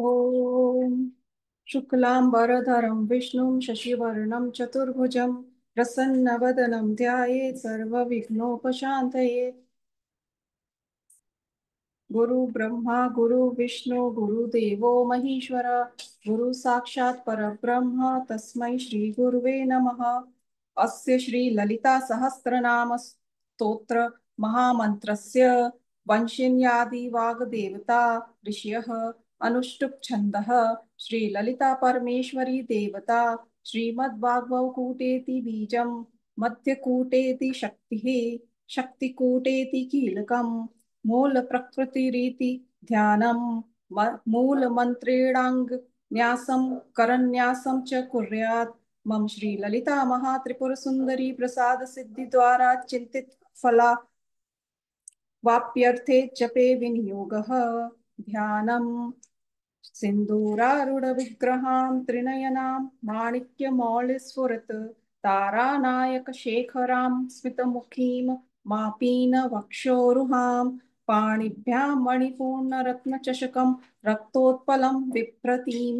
ॐ शुक्लाम्बरधरं विष्णुं शशिवर्णं चतुर्भुजं प्रसन्नवदनं ध्यायेत् सर्वविघ्नोपशान्तये। गुरु ब्रह्मा गुरु विष्णु गुरुदेवो महेश्वर गुरु साक्षात् परब्रह्म तस्मै श्री गुरुवे नमः। अस्य श्री ललिता सहस्रनाम स्तोत्र महामन्त्रस्य वंशिन्यादि वाग्देवता ऋषयः अनुष्टुप् छन्दः श्री ललिता परमेश्वरी देवता श्रीमद्वाग्भवकूटेति बीजं मध्यकूटेति शक्तिः शक्तिकूटेति कीलकम् मूल प्रकृतिरीति ध्यानं मूल मंत्रेणांग न्यासं करन्यासं च कुर्यात्। मम श्री ललिता महात्रिपुर सुंदरी प्रसाद सिद्धि द्वारा चिंतित फला वाप्यर्थे जपे विनियोगः। ध्यानम् सिन्दूरारूढविग्रहां त्रिनयनां माणिक्यमौलिस्फुरत् तारानायकशेखरां स्मितमुखीं मापीनवक्षोरुहां पाणिभ्यां मणिपूर्णरत्नचषकं रक्तोत्पलं बिभ्रतीं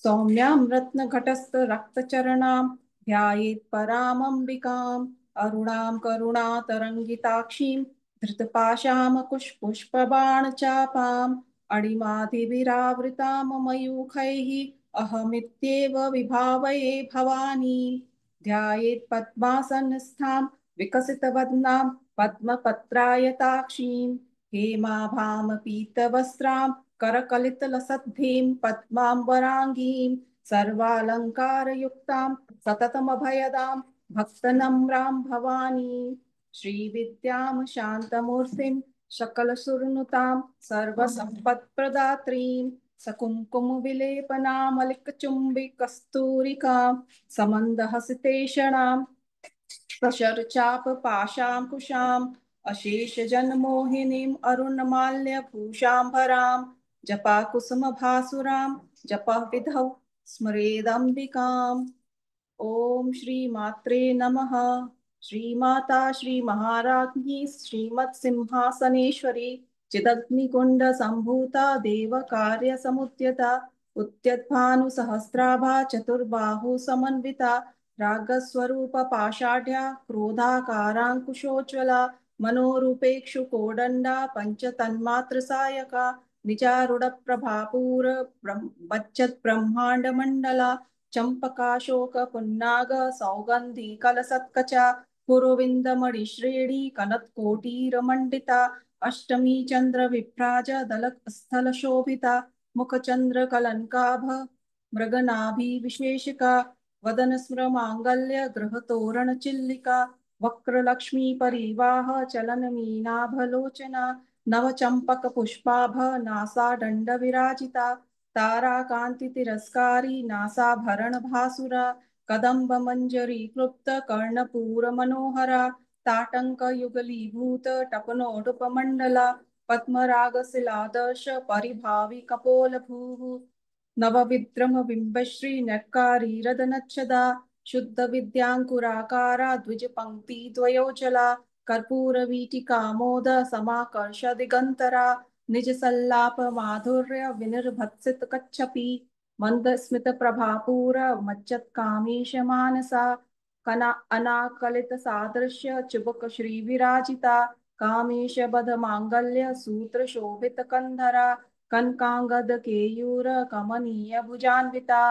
सौम्यां रत्नघटस्थरक्तचरणां ध्यायेत् परामम्बिकाम् अरुणां करुणातरङ्गिताक्षीं धृतपाशामकुशपुष्पबाणचापाम् अणिमादिभिरावृतां मयूखैः अहमित्येव विभावये भवानी। ध्यायेत् पद्मासनस्थां विकसितवदनां पद्मपत्रायताक्षीं हेमाभां पीतवस्त्रां करकलितलसद्धिं पद्माम्बराङ्गीं सर्वालङ्कारयुक्तां सततमभयदां भक्तनम्रां भवानी। श्रीविद्यां शान्तमूर्तिं सकलसुरनुतां सर्वसम्पत्प्रदात्रीं सकुङ्कुमविलेपनामलिकचुम्बिकस्तूरिकां समन्दहसितेषणां सशरचापपाशाङ्कुशाम् अशेषजनमोहिनीम् अरुणमाल्यभूषाम्भरां जपाकुसुमभासुरां जपविधौ स्मरेदम्बिकाम्। ओम श्री मात्रे नमः। श्रीमाता श्री महाराज्ञी श्रीमत् सिंहासनेश्वरी चिदग्निकुंड संभूता देव कार्य समुद्यता उद्यद्भानु सहस्राभा चतुर्बाहु समन्विता रागस्वरूप पाषाढ्या क्रोधाकारांकुशोज्ज्वला मनोरूपेक्षु कोदंडा पंचतन्मात्र सायका निजारूढ़ प्रभापूर बच्चत ब्रह्मांड मंडला चंपकाशोक पुन्नाग सौगंधी कलसत्कचा पुरविंदमणिश्रेणी कनत्कोटीरमण्डिता अष्टमी चंद्र विभ्राज दलक स्थल शोभिता मुखचंद्र कलंकाभ मृगनाभि विशेषिका वदन स्मर मांगल्य गृह तोरण चिल्लिका वक्र लक्ष्मी परिवाह चलन मीनाभलोचना नव चंपक पुष्पाभ नासा दंड विराजिता तारा कांति तिरस्कारी नासाभरण भासुरा कदम्ब मंजरी क्लुप्त कर्णपूर मनोहरा ताटंक युगलीभूत टपनोटुपमंडला पद्मराग शिलादर्श परिभावी कपोल भूः नवविद्रम बिंबश्री नक्कारी रदनच्छदा शुद्ध विद्यांकुराकारा द्विज पंक्ति द्वयोजला कर्पूर वीटिका मोद समाकर्ष दिगंतरा निज सल्लाप माधुर्य विनिर्भत्सित कच्छपि मंद स्मित प्रभापूर मज्जत कामीश मानसा कना अनाकलित सादृश्य चुबक श्री विराजिता कामेश बध मांगल्य सूत्र शोभित कंधरा कनकांगद केयूर कमनीय भुजान्विता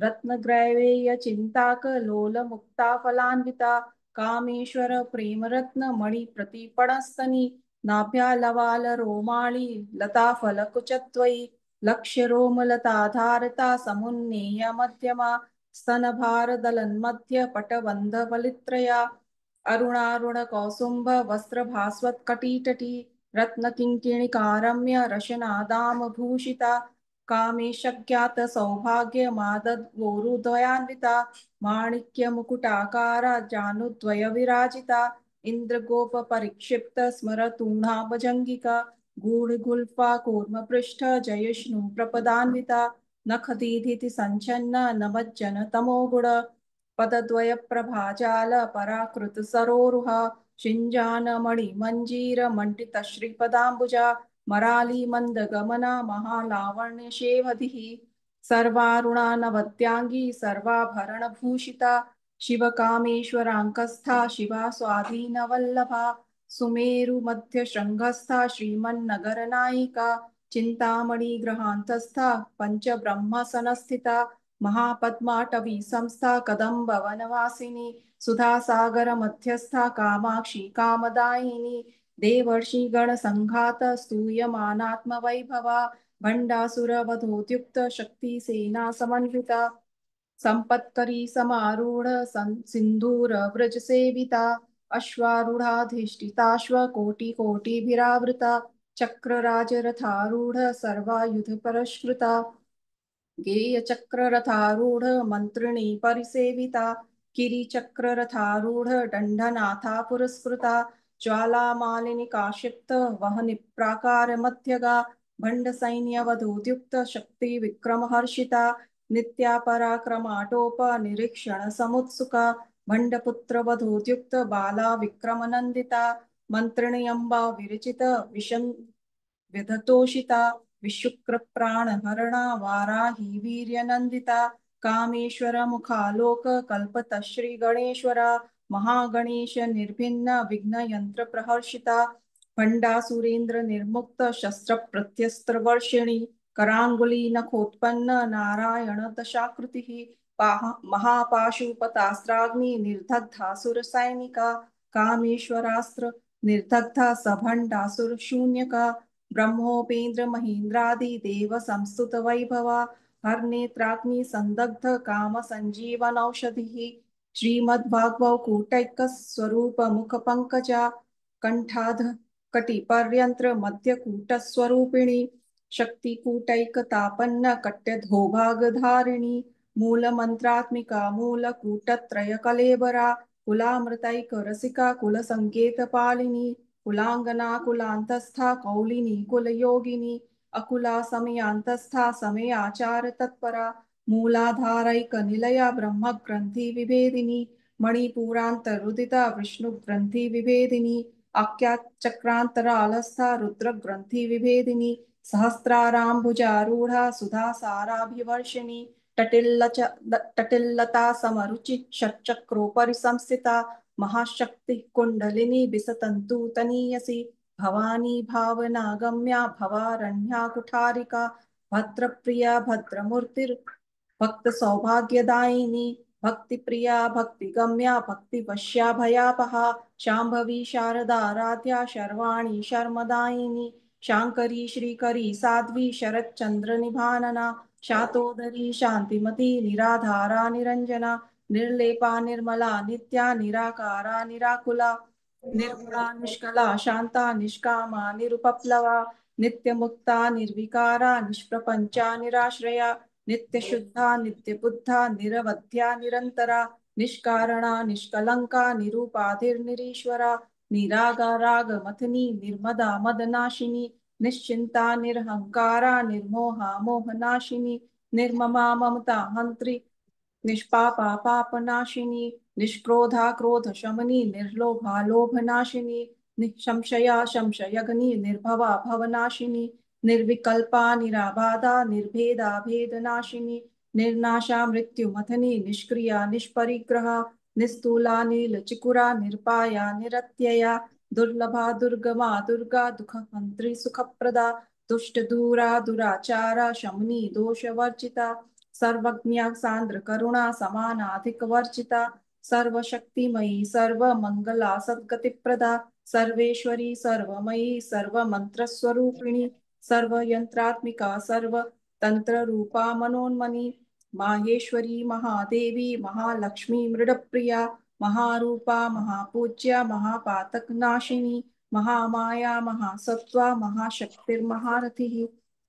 रत्नग्रैवेय चिंताक लोल मुक्ता फलान्विता कामेश्वर प्रेम रत्न मणि प्रतिपणस्तनी नाभ्या लवाल रोमाणि लता फलकुचत्वयि लक्ष्य रोम लता धारता समुन्नेय मध्यमा स्तनभार दलन्मध्य पटबन्ध फलित्रया अरुणारुण कौसुम्भ वस्त्र भास्वत कटीटटी रत्न किंकिणिकारम्य रशनादाम भूषिता कामेशज्ञात सौभाग्य मादद गोरुद्वयान्विता माणिक्य मुकुटाकारा जानुद्वय विराजिता इंद्रगोप परिक्षिप्त स्मरतूणा भजंगिका गूढ़गुल्फा कूर्म पृष्ठ जयष्णु प्रपदान्विता नखदीधिति संचन्न नमज्जन तमोगुण पदद्वय प्रभाजाल पराकृत सरोरुहा शिंजान मणि मंजीर मंडित श्रीपदाम्बुजा मराली मन्दगमना महालावण्यशेवधिः सर्वारुणा नवत्याङ्गी सर्वाभरणभूषिता शिवकामेश्वराङ्कस्था शिवा स्वाधीनवल्लभा सुमेरुमध्यशृङ्गस्था श्रीमन्नगरनायिका चिन्तामणिगृहान्तस्था पञ्चब्रह्मसनस्थिता महापद्माटवी संस्था कदम्बवनवासिनी सुधासागरमध्यस्था कामाक्षी कामदायिनी देवर्षिगणसङ्घात स्तूयमानात्मवैभवा भण्डासुरवधोद्युक्त शक्तिसेना समन्विता संपत्करी समारूढ़ सिंदूर व्रज सेविता अश्वारूढ़ाधिष्ठिताश्वकोटिकोटिभिरावृता चक्रराजरथारूढ़ सर्वायुध परस्कृता गेयचक्ररथारूढ़ मन्त्रिणी परिसेविता गिरिचक्ररथारूढ़ दण्डनाथा पुरस्कृता ज्वालामालिनिकाक्षिप्त वहनि प्राकार मध्यगा भण्डसैन्यवधूद्युक्त शक्ति विक्रमहर्षिता नित्या पराक्रमाटोप निरीक्षण समुत्सुका भण्डपुत्रवधूद्युक्त बाला विक्रमनन्दिता मन्त्रिणी अम्बा विरचित विषं विधतोषिता विशुक्रप्राणहरणा वाराही वीर्यनन्दिता कामेश्वर मुखालोक कल्पतश्री गणेश्वरा महागणेश निर्भिन्न विघ्न यंत्र प्रहर्षिता भंडासुरेन्द्र निर्मुक्त शस्त्र प्रत्यस्त्र वर्षिणी करांगुली नखोत्पन्न नारायण दशाकृतिः महापाशुपतास्त्राग्नि निर्दग्धासुर सैनिका कामेश्वरास्त्र निर्दग्धा सभंडासुर शून्यका ब्रह्मोपेन्द्र महेन्द्रादि देव संस्तुत वैभवा हरनेत्राग्नि संदग्ध काम संजीवन औषधि श्रीमद्भागवत स्वरूप मुख पंकजा कंठाध कटिपर्यंत्र मध्यकूट स्वरूपिणी शक्तिकूटैकतापन्न कट्यधोभागधारिणी मूल मंत्रात्मिका मूलकूटत्रय कलेबरा कुलामृतैक रसिका कुल संकेत पालिनी कुलांगना कुलांतस्था कौलिनी कुल योगिनी अकुला समयांतस्था समय आचार तत्परा मूलाधारैक निलया ब्रह्म ग्रंथि विभेदिनी मणिपुरांतरुदिता विष्णु ग्रंथि विभेदिनी आख्यात चक्रांतरालस्था रुद्र ग्रंथि विभेदिनी सहस्राराम्भुजारूढ़ा सुधा साराभिवर्षिणी तटिल्लता समरुचि षट्चक्रोपरि संस्थिता महाशक्ति कुंडलिनी बिसतंतु तनीयसी भवानी भावना गम्या भवारण्या कुठारिका भद्रप्रिया भद्रमूर्तिर भक्त सौभाग्यदायिनी भक्ति प्रिया भक्ति गम्या भक्ति वश्या भयापहा शांभवी शारदाराध्या शर्वाणी शर्मदायिनी शांकरी श्रीकरी साध्वी शरद चंद्र निभानना शातोदरी शांतिमती निराधारा निरंजना निर्लेपा निर्मला नित्या निराकारा निराकुला निर्गुणा निष्कला शांता निष्कामा निरुपप्लवा नित्यमुक्ता निर्विकारा निष्प्रपंचा निराश्रया नित्यशुद्धा नित्यबुद्धा निरवध्या निरंतरा निष्कारणा निष्कलंका निरुपाधिर्निरीश्वरा निरागारागमथनी निर्मदा मदनाशिनी निश्चिंता निरहंकारा निर्मोहा मोहनाशिनी निर्ममा ममता हंत्री निष्पापा पापनाशिनी निष्क्रोधा क्रोध शमनी निर्लोभा लोभनाशिनी निशंशया संशयग्नि निर्भवा भवनाशिनी निर्विकल्पा निराबाधा निर्भेदा भेदनाशिनी निर्नाशा मृत्युमथनी निष्क्रिया निष्परिग्रहा निस्तूला नीलचिकुरा निर्पाया निरत्यया दुर्लभा दुर्गमा दुर्गा दुःखहन्त्री सुखप्रदा दुष्ट दूरा दुराचारा शमनी दोषवर्जिता सर्वज्ञा सांद्र करुणा समानाधिक वर्जिता सर्वशक्तिमयी सर्वमंगला सद्गतिप्रदा सर्वेश्वरी सर्वमयी सर्वमंत्रस्वरूपिणी सर्वयंत्रात्मिका सर्वतंत्ररूपा मनोन्मनी माहेश्वरी महादेवी महालक्ष्मी मृडप्रिया महारूपा महापूज्या महापातकनाशिनी महामाया महासत्वा महाशक्तिर्महारथिः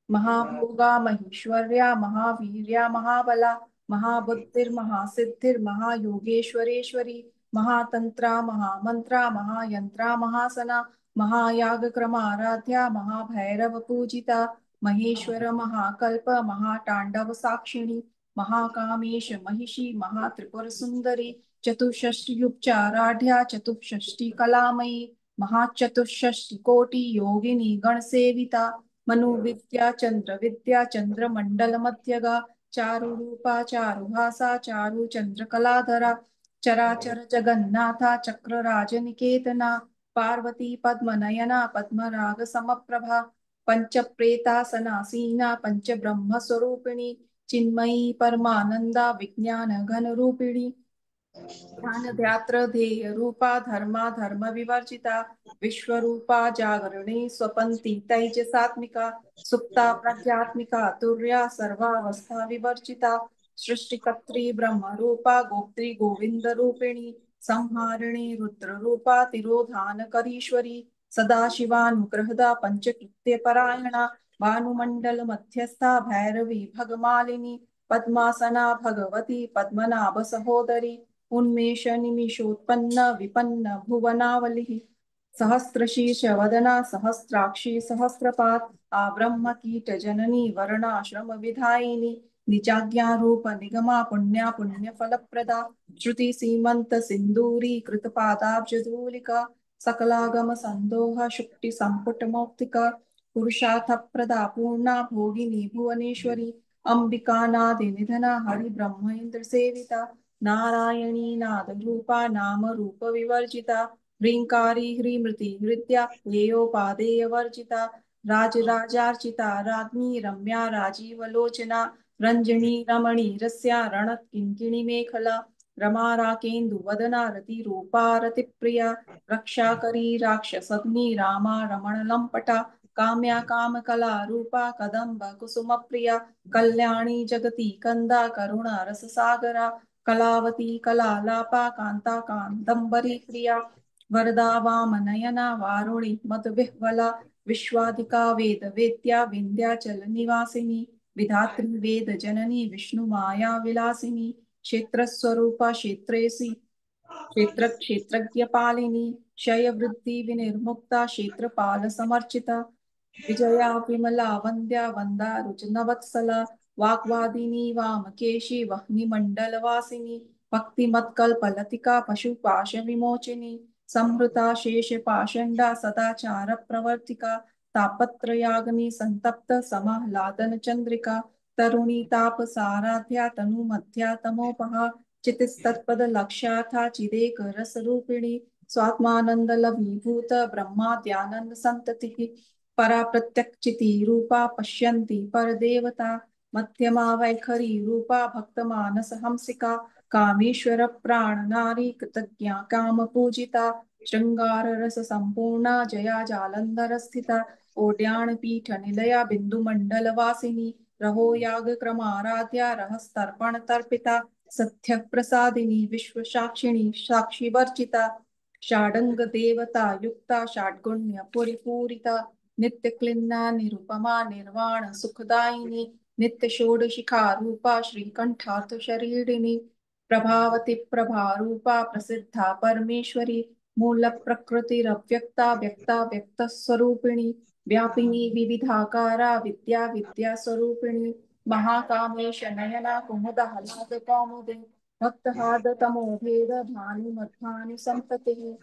महाभोगा महेश्वर्या महावीर्या महाबला महाबुद्धिर्महासिद्धिर्महायोगेश्वरेश्वरी महातंत्रा महामंत्रा महायंत्रा महासना महायागक्रमाराध्या महाभैरव पूजिता महेश्वर महाकल्प महातांडव साक्षिणी महाकामेश महिषी महात्रिपुर सुंदरी चतुष्षष्टि उपचाराढ़या चतुष्षष्टि कलामयी महाचतुष्कोटि योगिनी गणसेविता मनुविद्या चंद्र विद्या चंद्रमंडल मध्यगा चारुरूपा चारुहासा चारु चंद्रकलाधरा चराचर जगन्नाथा चक्रराज निकेतना पार्वती पद्मनयना पद्मराग समप्रभा पंचप्रेतासनासीना पंचब्रह्म स्वरूपिणी चिन्मयी परमानंदा विज्ञान घन रूपिणी ध्यान ध्यात्र ध्येय रूपा धर्मा धर्म विवर्जिता विश्वरूपा जागरणे स्वपंती तैजसात्मिका सुप्ता प्रज्ञात्मिका तुर्या सर्वावस्था विवर्जिता सृष्टिकर्त्री ब्रह्म रूपा गोप्त्री गोविंद रूपिणी संहारिणी रुद्र रूपा तिरोधान करीश्वरी सदाशिवानुग्रहदा पंचकृत्य परायणा भानुमंडल मध्यस्था भैरवी भगमालिनी पद्मासना भगवती पद्मनाभ सहोदरी उन्मेष निमिषोत्पन्न विपन्न भुवनावलिः सहस्रशीर्ष वदना सहस्राक्षी सहस्रपात आब्रह्म कीट जननी वर्णाश्रम विधायिनी निजाज्ञा रूप निगमा पुण्या पुण्य फलप्रदा श्रुति सीमंत सिंदूरी कृतपादाब्ज धूलिका सकलागम संदोह शुक्ति संपुट मौक्तिका पुरुषार्थ प्रदा पूर्णा भोगिनी भुवनेश्वरी अंबिका नादि निधना हरि ब्रह्मेन्द्र सेविता नारायणी नाद रूपा नाम रूप विवर्जिता ह्रींकारी ह्रीमृति हृद्या हेयोपादेय वर्जिता राजराजार्चिता राज्ञी रम्या राजीवलोचना रंजनी रमणी रस्या रणत किंकिणी मेखला रमा राकेन्दु वदना रति रूपा रति प्रिया रक्षाकरी राक्षसग्नि रामा रमण लंपटा काम्या काम कला रूपा कदम्ब कुसुम प्रिया कल्याणी जगती कंदा करुणा रस सागरा कलावती कलालापा कांता कांदंबरी प्रिया वरदा वामनयना वारुणी मदविह्वला विश्वाधिका वेद वेद्या विंध्याचल निवासिनी विधात्री वेद जननी विष्णु माया विलासिनी क्षेत्रस्वरूपा क्षेत्रेसी क्षेत्र क्षेत्रज्ञ पालिनी क्षय वृद्धि विनिर्मुक्ता क्षेत्रपाल समर्चिता विजया विमला वंद्या वंदा रुचनवत्सला वाग्वादिनी वामकेशी वह्निमंडल वासिनी भक्तिमत्कल्पलतिका पशुपाश विमोचिनी संहृता शेष पाषंडा सदाचार प्रवर्तिका तापत्रयाग्नि संतप्त समाह्लादन चंद्रिका तरुणी ताप साराध्या तनु मध्या तमोपहा चितिस्तत्पद लक्ष्याथा चिदेक रस रूपिणी स्वात्मानंद लभीभूत ब्रह्माद्यानंद संततिः परा प्रत्यक्षिति रूपा पश्यन्ति परदेवता मध्यमा वैखरी रूपा भक्तमानस हंसिका कामेश्वर प्राण नारी कृतज्ञा काम पूजिता श्रृंगार रस संपूर्णा जया जालंधर स्थिता ओड्याण पीठ निलया बिंदु मंडल वासिनी रहो याग क्रमाराध्या रहस्तर्पण तर्पिता सत्य प्रसादिनी विश्व साक्षिणी साक्षी वर्चिता षाडंग देवता युक्ता षाड्गुण्य परिपूरिता नित्य क्लिन्ना निरुपमा निर्वाण सुखदायिनी नित्य षोडशिखा रूपा श्रीकंठार्थ शरीरिणी प्रभावती प्रभा रूपा प्रसिद्धा परमेश्वरी मूल प्रकृतिरव्यक्ता व्यक्ता व्यक्त स्वरूपिणी व्यापिनी विविधाकारा विद्या विद्या स्वरूपिणी महाकामेश नयना कुमुद हलाद कौमुदे भक्तहाद तमो भेद भानु मध्वानि संपतिः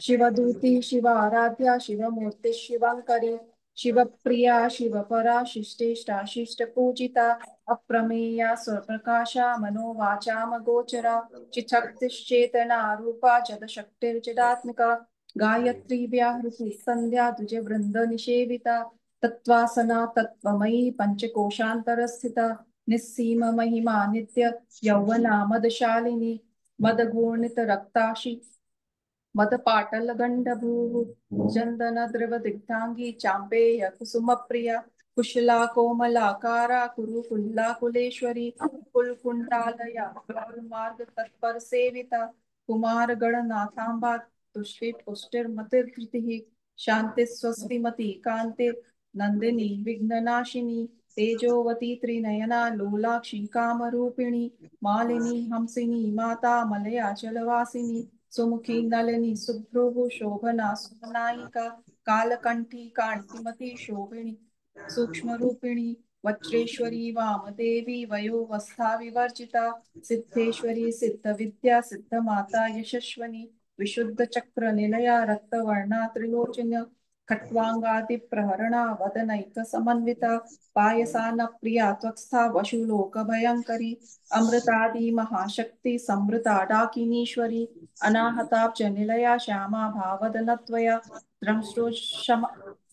शिवदूती शिवाराध्या शिवमूर्ति शिवंकरी शिवप्रिया शिवपरा शिष्टेष्टा शिष्टपूजिता अप्रमेया स्वप्रकाशा मनोवाचामगोचरा चिच्छक्तिश्चेतना रूपा जगशक्तिर्जडात्मिका गायत्री व्याहृति संध्या तुज वृंद निषेविता तत्वासना तत्वमयी पंचकोशांतरस्थिता निस्सीम महिमा नित्य यौवना मदशालिनी मदघूर्णित रक्ताशी मदपाटल गंडभूः चंदन द्रव दिग्धांगी चांपेय कुसुम प्रिया कुशला कोमलाकारा कुरुकुल्ला कुलेश्वरी कुलकुंडालया मार्ग तत्पर सेविता कुमार गणनाथांबा तुष्टि पुष्टिर्मतिर्धृतिः शांति स्वस्तिमती कांति नंदिनी विघ्ननाशिनी तेजोवती त्रिनयना लोलाक्षी कामरूपिणी मालिनी हंसिनी माता मलयाचलवासिनी सुमुखी नलिनी सुभ्रुः शोभना सुनायिका कालकंठी कांतिमती शोभिनी सूक्ष्म रूपिणी वज्रेश्वरी वामदेवी वयोवस्था विवर्जिता सिद्धेश्वरी सिद्ध विद्या सिद्ध माता यशस्वनी विशुद्ध चक्र निलया रक्तवर्णा त्रिलोचन खट्वांगादि प्रहरणा वदनैक समन्विता पायसान प्रिया त्वक्स्था वशुलोक भयंकरी अमृतादि महाशक्ति समृता डाकिनीश्वरी अनाहताब्ज निलया श्यामा भावदनत्वया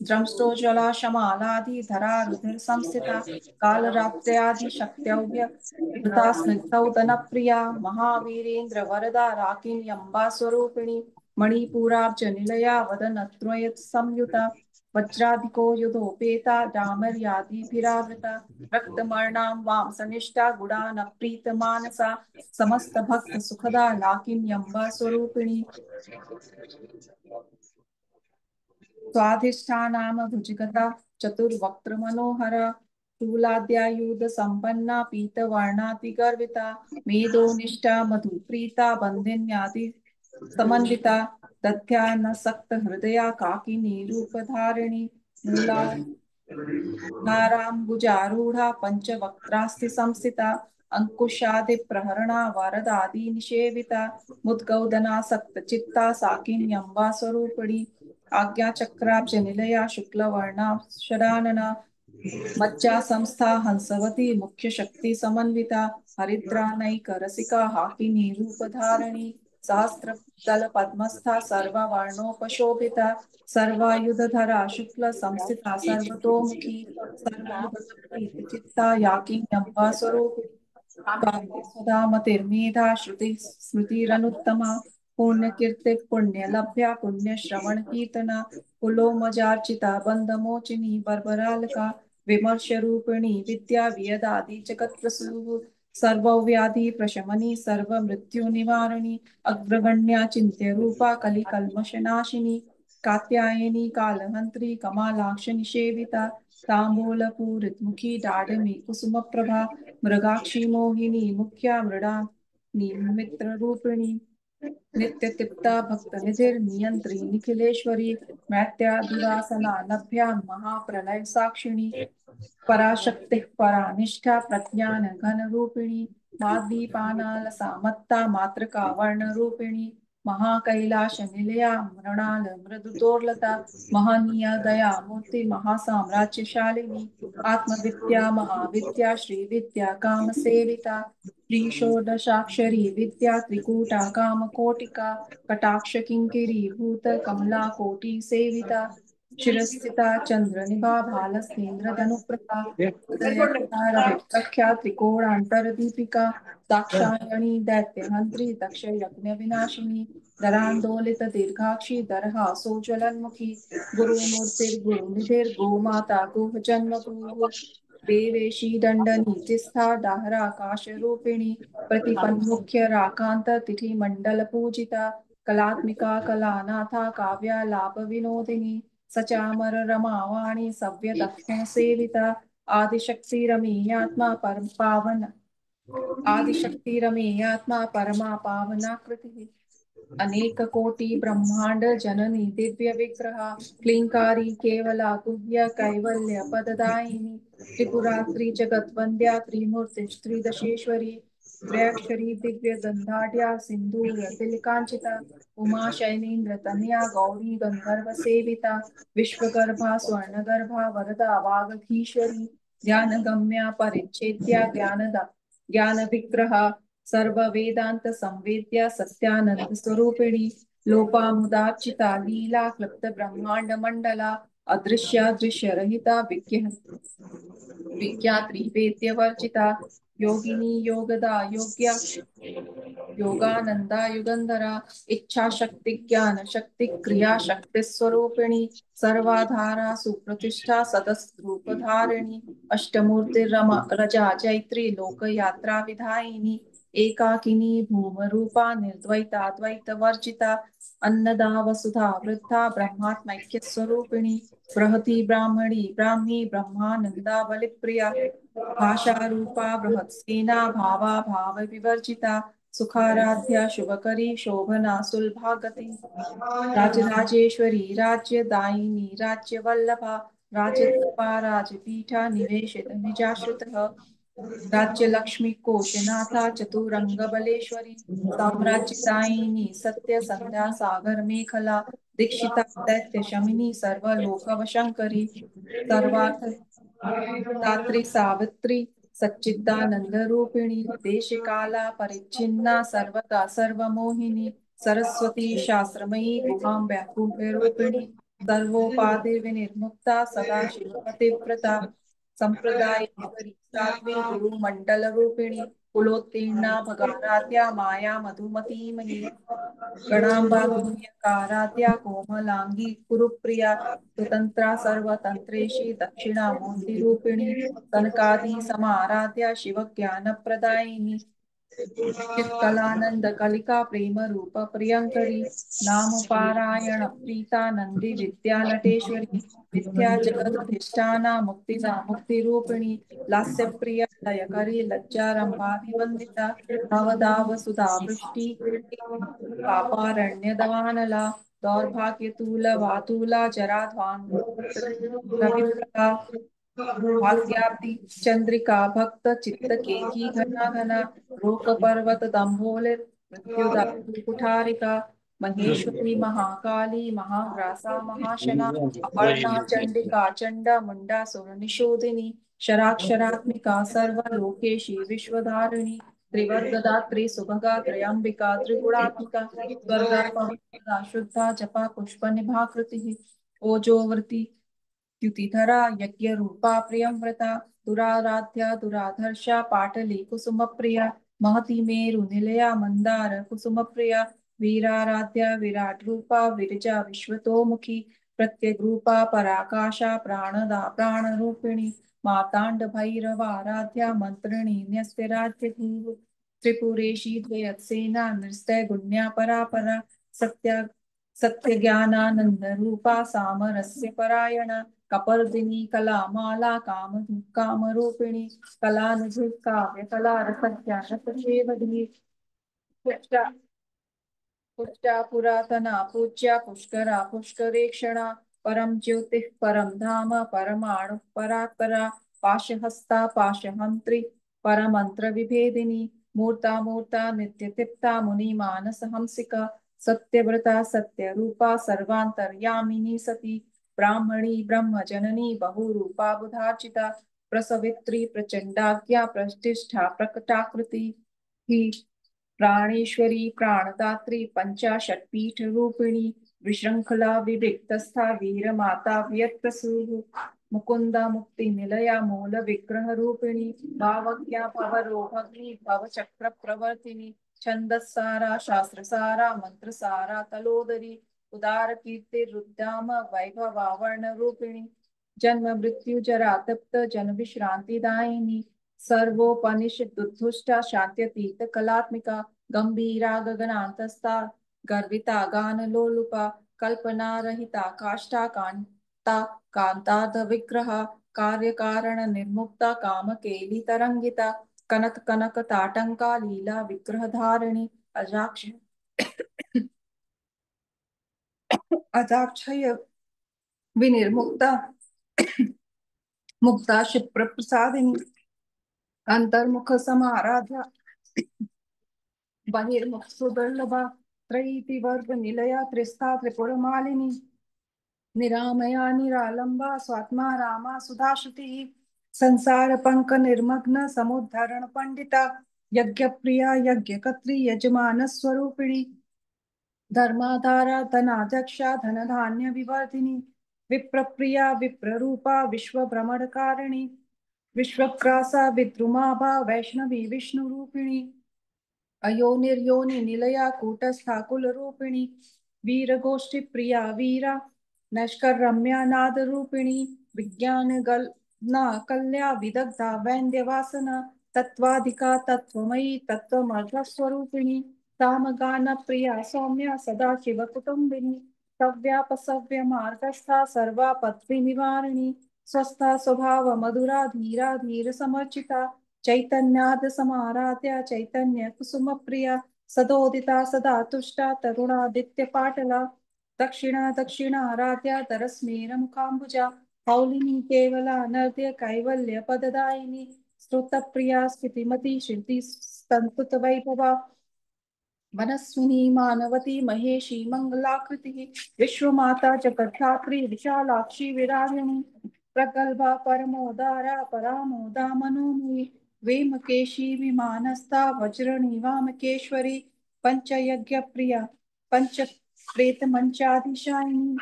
द्रंष्टोज्ज्वला शमालाधि रुधिर संस्थिता कालरात्र्यादि शक्त्यौघ्य धृता स्निग्धौदन प्रिया महावीरेन्द्र वरदा राकिन्यम्बा स्वरूपिणी मणिपुराब्ज निलया वदनत्रय संयुता वज्राधिको युधोपेता डामर्यादिभिरावृता रक्तमर्णां वां सनिष्ठा गुडानप्रीतमानसा समस्त भक्त सुखदा लाकिन्यम्बा स्वरूपिणी स्वाधिष्ठानाम भुजगता चतुर्वक्त्र मनोहरा शूलाद्यायुध संपन्ना पीतवर्णातिगर्विता मेदोनिष्ठा मधुप्रीता बन्धिन्यादि समन्विता दध्यानसक्त हृदया काकिनी रूपधारिणी मूलाधाराम्बुजारूढ़ा पंचवक्त्रास्ति संस्थिता अंकुशादि प्रहरणा वरदादि निषेविता मुद्गौदनासक्त चित्ता साकिन्यम्बा स्वरूपिणी आज्ञा चक्राब्ज निलया शुक्लवर्णा षडानना मज्जा संस्था हंसवती मुख्य शक्ति समन्विता हरिद्रा नैक रसिका हाकिनी रूपधारिणी सहस्त्र दल पद्मस्था सर्ववर्णोपशोभिता सर्वायुधधरा शुक्ल संस्थिता सर्वतोमुखी सर्वभक्त चित्ता याकिन्यम्बा स्वरूपिणी काव्ये सदा मतिर्मेधा श्रुति स्मृतिरनुत्तमा पुण्यकीर्ति पुण्यलभ्या पुण्यश्रवण कीर्तना कुलोमजार्चिता बन्धमोचिनी बर्बरालका विमर्श रूपिणी विद्या वियदादि जगत्प्रसूः सर्वव्याधि प्रशमनी सर्व मृत्यु निवारिणी अग्रगण्या चिन्त्य रूपा कलिकल्मषनाशिनी कात्यायनी कालहन्त्री कमालाक्ष निषेविता ताम्बूलपूरितमुखी डाढमी कुसुमप्रभा मृगाक्षी मोहिनी मुख्या मृडा मित्ररूपिणी नित्यतृप्ता भक्तनिधिर्नियन्त्री निखिलेश्वरी मैत्यादिवासना नभ्यां महाप्रलय साक्षिणी पराशक्तिः परानिष्ठा प्रज्ञान घन रूपिणी माद्वीपानालसा मत्ता मातृका वर्ण रूपिणी महाकैलाश निलया मृणाल मृदुतोर्लता महनीय दया मूर्ति महासाम्राज्यशालिनी आत्मविद्या महाविद्या श्रीविद्या काम सेविता श्री षोडशाक्षरी विद्या त्रिकूटा कामकोटिका कटाक्ष किंकिरी भूत कमला कोटि सेविता शिरस्थिता चंद्रनिभा भालस्तेन्द्रधनुप्रभा प्रख्या त्रिकोणांतरदीपिका दाक्षायणी दैत्यहंत्री दक्ष यज्ञ विनाशिनी दरांदोलित दीर्घाक्षी दरहा सोज्वलन्मुखी गुरुमूर्तिर्गुरुनिधिर्गोमाता गुहजन्मभूः देवेशी दंडनीतिस्था दाहराकाश रूपिणी प्रतिपन्मुख्य राकांत तिथि मंडल पूजिता कलात्मिका कलानाथा काव्या लाभ विनोदिनी सचामर रमावाणी सव्य दक्षिण सेविता आदिशक्ति रमेयात्मा परम पावन आदिशक्ति रमेयात्मा परमा पावनाकृति अनेक कोटि ब्रह्मांड जननी दिव्य विग्रह क्लींकारी केवला गुह्य कैवल्य पददायिनी त्रिपुरात्रि जगत वंद्या त्रिमूर्ति त्रिदशेश्वरी त्रयाक्षरी दिव्य गंधाढ़ सिंदूर तिलकांचिता उमा शैलेन्द्र तनया गौरी गंधर्व सेविता विश्वगर्भा स्वर्णगर्भा वरदा वागधीश्वरी ध्यान गम्या परिच्छेद्या ज्ञान विग्रह सर्व वेदांत संवेद्या सत्यानंद स्वरूपिणी लोपामुदाचिता लीला क्लृप्त ब्रह्मांड मंडला अदृश्य दृश्य रहिता विज्ञात्री वेद्य वर्जिता योगिनी योगदा योग्या योगानंदा युगंधरा इच्छा शक्ति ज्ञान शक्ति क्रिया शक्ति स्वरूपिणी सर्वाधारा सुप्रतिष्ठा सतस्रूप धारिणी अष्टमूर्ति रमा रजा जैत्री लोक यात्रा विधायिनी एकाकिनी भूम रूपा निर्द्वैता द्वैत वर्जिता अन्नदा वसुधा वृद्धा ब्रह्मात्मैक्य स्वरूपिणी बृहति ब्राह्मणी ब्राह्मी ब्रह्मानंदा बलिप्रिया भाषा रूपा बृहत् सेना भावा भाव विवर्जिता सुखाराध्या शुभकरी शोभना सुलभागति राजराजेश्वरी राज्यदायिनी राज्यवल्लभा राजकृपा राजपीठा निवेशित निजाश्रितः राज्य लक्ष्मी कोशनाथा चतुरंग बलेश्वरी साम्राज्यदायिनी सत्य संध्या सागर मेखला दीक्षिता दैत्य शमिनी सर्वलोकवशंकरी सर्वार्थ दात्री सावित्री सच्चिदानंद रूपिणी देशकाला परिच्छिन्ना सर्वदा सर्वमोहिनी सरस्वती शास्त्रमयी गुहां व्याकुंठ रूपिणी सर्वोपाधि विनिर्मुक्ता सदा शिवपतिव्रता संप्रदायेश्वरी साध्वी गुरुमंडल रूपिणी कुलोत्तीर्णा भगाराध्या माया मधुमतीमयी गणांबा गुह्यकाराध्या कोमलांगी कुरुप्रिया स्वतंत्रा सर्वतंत्रेशी दक्षिणामूर्तिरूपिणी सनकादि समाराध्या शिवज्ञानप्रदायिनी चित्कलानंद कलिका प्रेम रूप प्रियंकरी नाम पारायण प्रीता नंदी विद्या नटेश्वरी विद्या जगदधिष्ठाना मुक्तिदा मुक्ति रूपिणी लास्य प्रिय दयकरी लज्जारंभाभिवंदिता भवदाव सुधा वृष्टि पापारण्यदवानला दौर्भाग्यतूल वातूला जराध्वांत भाग्याब्धि चंद्रिका भक्त चित्त केकी घना घना रोक पर्वत दंभोलित मृत्युदातु कुठारिका महेश्वरी महाकाली महाग्रासा महाशना अपर्णा चंडिका चंडा मुंडा सुर निशोधिनी शराक्षरात्मिका सर्वलोकेशी विश्वधारिणी त्रिवर्गदात्री सुभगा त्रयंबिका त्रिगुणात्मिका स्वर्गा पवित्रा शुद्धा जपा पुष्प निभाकृति ओजोवृति द्युतिधरा यज्ञरूपा प्रियंव्रता दुराराध्या दुराधर्षा पाटली कुसुमप्रिया महती मेरु निलया मंदार कुसुमप्रिया वीराराध्या विराट रूपा विरजा विश्वतोमुखी प्रत्यग्रूपा पराकाशा प्राणदा प्राणरूपिणी मातांड भैरवाराध्या मंत्रिणी न्यस्तिराध्य त्रिपुरेशी द्वयत्सेना नृस्तय गुण्या परापरा सत्या सत्यज्ञानानंद रूपा सामरस्य परायणा कपर्दिनी कला माला काम रूपिणी कलानुधि काव्य कला रसज्ञा रससेवधी पुष्टा पुरातना पूज्या पुष्करा पुष्करेक्षणा परम ज्योतिः परम धाम परमाणु परात्परा पाशहस्ता पाशहंत्री परमंत्र विभेदिनी मूर्ता मूर्ता नित्यतिप्ता मुनि मानस हंसिका सत्यव्रता सत्यरूपा सर्वांतर्यामिनी सती ब्राह्मणी ब्रह्मजननी बहुरूपा बुधार्चिता प्रसवित्री प्रचंडाज्ञा प्रतिष्ठा प्रकटाकृति ही प्राणेश्वरी प्राणदात्री पंचाशत्पीठ रूपिणी विशृंखला विविक्तस्था वीर माता व्यत्प्रसूः मुकुंदा मुक्ति निलया मूल विग्रह रूपिणी भावज्ञा भवरोहग्नि भवचक्र प्रवर्तिनी छंदसारा शास्त्रसारा मंत्रसारा तलोदरी उदार कीर्ति रुद्राम वैभवावर्ण रूपिणी जन्म मृत्यु जरा तप्त जन विश्रांति दायिनी सर्वोपनिषदुद्धुष्टा शांत्यतीत कलात्मिका गंभीरा गगनांतस्था गर्विता गान लोलुपा कल्पना रहिता काष्ठा कांता कांतार्ध विग्रह कार्य कारण निर्मुक्ता काम केली तरंगिता कनक कनक ताटंका लीला विग्रह धारिणी अजाक्ष अजाक्षय विनिर्मुक्ता मुक्ता क्षिप्र प्रसादिनी अंतर्मुख समाराध्या बहिर्मुख सुदुर्लभा त्रयीति वर्ग निलया त्रिस्ता त्रिपुर मालिनी निरामया निरालंबा स्वात्मा रामा सुधाश्रुति संसार पंक निर्मग्न समुद्धरण पंडिता यज्ञ प्रिया यज्ञ कत्री यजमान स्वरूपिणी धर्माधारा धनाध्यक्षा धन धान्य विवर्धिनी विप्रप्रिया विप्ररूपा विश्व भ्रमण कारिणी विश्वग्रासा विद्रुमाभा वैष्णवी विष्णु रूपिणी अयोनिर्योनि निलया कूटस्था कुल रूपिणी वीर गोष्ठी प्रिया वीरा नष्कर रम्या नाद रूपिणी विज्ञान गल ना कल्या विदग्धा वैद्य वासना तत्वाधिका तत्वमयी तत्वमर्थ स्वरूपिणी सामगान प्रिया सौम्या सदा शिव कुटुंबिनी सव्यापसव्य मार्गस्था सर्वापत्ति निवारिणी स्वस्था स्वभाव मधुरा धीरा धीर समर्चिता चैतन्याद समाराध्या चैतन्य कुसुम प्रिया सदोदिता सदा तुष्टा तरुणादित्य पाटला दक्षिणा दक्षिणाराध्या तरस्मेर मुखाम्बुजा हौलिनी केवला नर्द्य कैवल्य पददायिनी स्तोत्रप्रिया स्फुतिमती श्रुति संस्तुत वैभवा मनस्विनी मानवती महेशी मंगलाकृति विश्वमाता जगद्धात्री विशालाक्षी विरागिणी प्रगल्भा परमोदारा परामोदा मनोमयी वेमकेशी विमानस्था वज्रणी वामकेश्वरी पंचयज्ञ प्रिया पंच प्रेत मंचाधिशायिनी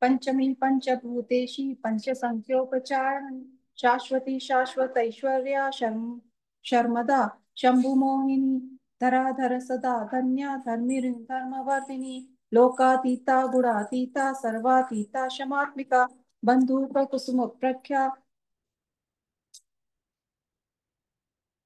पंचमी पंचभूतेशी पंच संख्योपचारिणी शाश्वती शाश्वत ऐश्वर्या शर्मदा शंभुमोहिनी धराधर सदा धन्या धर्मिणी धर्मवर्धिनी लोकातीता गुणातीता सर्वातीता क्षमात्मिका बंधुक कुसुम प्रख्या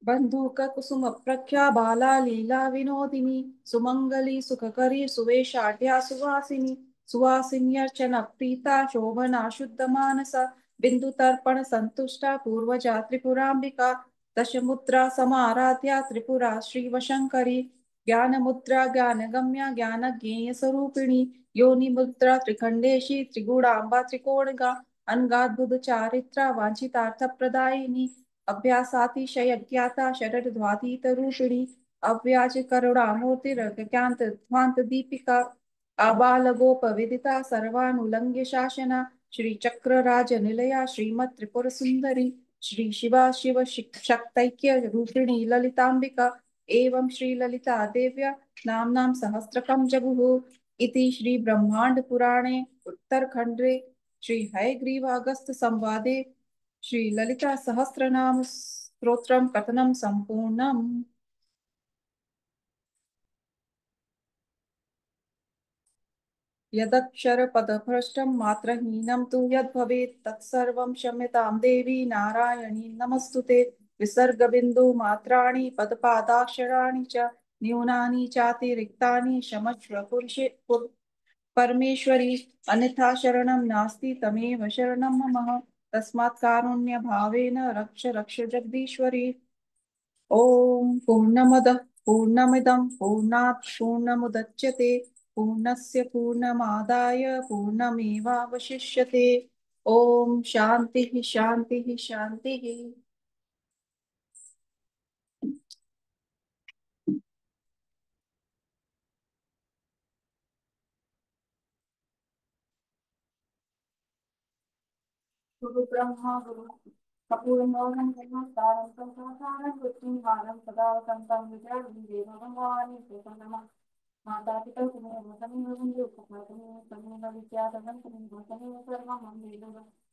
बंधुक कुसुम प्रख्या बाला लीला विनोदिनी सुमंगली सुखकरी सुवेशाढ्या सुवासिनी सुवासिन्यर्चन प्रीता शोभना शुद्ध मानस बिंदु तर्पण संतुष्टा पूर्वजा त्रिपुरांबिका दशमुद्रा समाराध्या त्रिपुरा श्रीवशंकरी ज्ञान मुद्रा ज्ञान गम्या ज्ञान ज्ञेय स्वरूपिणी योनि मुद्रा त्रिखंडेशी त्रिगुणांबा त्रिकोणगा अनगाद्भुत चारित्रा वांछितार्थ प्रदायिनी अभ्यासातिशय ज्ञाता शरद्वातीत रूपिणी अव्याज करुणामूर्तिरज्ञात ध्वांत दीपिका आबाल गोप विदिता सर्वानुलंघ्य शासना श्री चक्रराज निलया श्रीमत् त्रिपुर सुंदरी श्री शिवा शिव शक्तैक्य रूपिणी ललितांबिका एवं श्री ललिता देव्या नाम्नां सहस्रकं जगुः इति श्री ब्रह्मांड पुराणे उत्तरखंडे श्री हयग्रीव अगस्त संवादे श्री ललिता सहस्रनाम स्तोत्रम कथनम संपूर्णम। यदक्षरपदभ्रष्टं मात्रहीनं तु यद्भवेत् तत्सर्वं क्षम्यतां देवी नारायणी नमस्तुते विसर्गबिन्दुमात्राणि पदपादाक्षराणि च न्यूनानि चातिरिक्तानि क्षमस्व परमेश्वरी अन्यथा शरणं नास्ति तमेव शरणं मम तस्मात् कारुण्यभावेन रक्ष रक्ष जगदीश्वरी। ॐ पूर्णमदः पूर्णमिदं पूर्णात् पूर्णमुदच्यते पूर्णस्य पूर्णमादाय पूर्णमेवावशिष्यते। ॐ शान्तिः शान्तिः शान्तिः। गुरु ब्रह्मा गुरु कपूरमोहन ब्रह्मचारं संसारं मृत्युंहारं सदा वसन्तं विजयं भगवान् कृष्णः माता पिता तमेव तमेव वन्दे तमेव तमेव विद्याधरं तमेव सर्वं वन्दे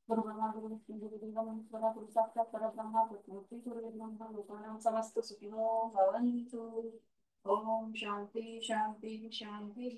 गुरु ब्रह्मा गुरु विष्णु गुरु देवो महेश्वरः गुरु साक्षात् परब्रह्म तस्मै गुरवे नमः। लोकानां समस्तु सुखिनो भवन्तु। ओम शांति शांति शांति।